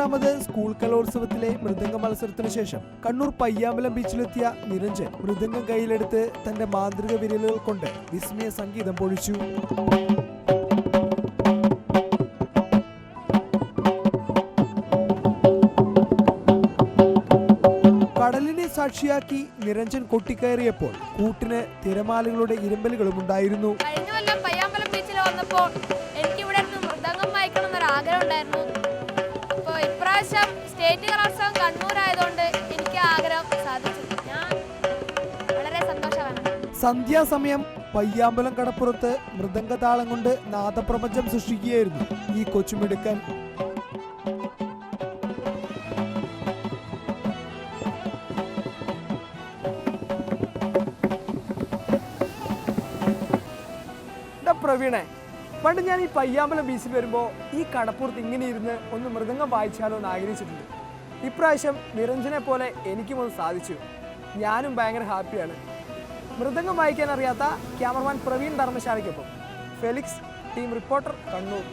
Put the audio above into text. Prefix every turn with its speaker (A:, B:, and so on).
A: 17ാമത് school കലോത്സവത്തിലെ മൃദംഗ മത്സരത്തിനു ശേഷം കണ്ണൂർ പയ്യാമ്പലം ബീച്ചിലെത്തിയ നിരഞ്ജൻ മൃദംഗം കയ്യിലെടുത്ത് തന്റെ മാന്ത്രിക വിരലുകൾ കൊണ്ട് വിസ്മയ സംഗീതം പൊഴിച്ചു. കടലിനെ സാക്ഷിയാക്കി നിരഞ്ജൻ കൊട്ടിക്കയറിയപ്പോൾ കൂട്ടിന് തിരമാലകളുടെ ഇരമ്പലുകളും ഉണ്ടായിരുന്നു.
B: സ്റ്റേറ്റ് കലോത്സവം കണ്ണൂരായതുകൊണ്ട് എനിക്ക് ആഗ്രഹം സാധിച്ചു. ഞാൻ വളരെ സന്തോഷമാണ്.
A: സന്ധ്യാസമയം പയ്യാമ്പലം കടപ്പുറത്ത് മൃദംഗതാളം കൊണ്ട് നാദപ്രപഞ്ചം സൃഷ്ടിക്കുകയായിരുന്നു ഈ കൊച്ചുമിടുക്കൻ. പ്രവീണേ, പണ്ട് ഞാൻ ഈ പയ്യാമ്പലം ബീച്ചിൽ വരുമ്പോൾ ഈ കടപ്പുറത്ത് ഇങ്ങനെ ഇരുന്ന് ഒന്ന് മൃദംഗം വായിച്ചാലോ എന്ന് ആഗ്രഹിച്ചിട്ടുണ്ട്. ഇപ്രാവശ്യം നിരഞ്ജനെ പോലെ എനിക്കും ഒന്ന് സാധിച്ചു. ഞാനും ഭയങ്കര ഹാപ്പിയാണ്. മൃദംഗം വായിക്കാൻ അറിയാത്ത ക്യാമറമാൻ പ്രവീൺ ധർമ്മശാലയ്ക്കൊപ്പം ഫെലിക്സ്, ടീം റിപ്പോർട്ടർ, കണ്ണൂർ.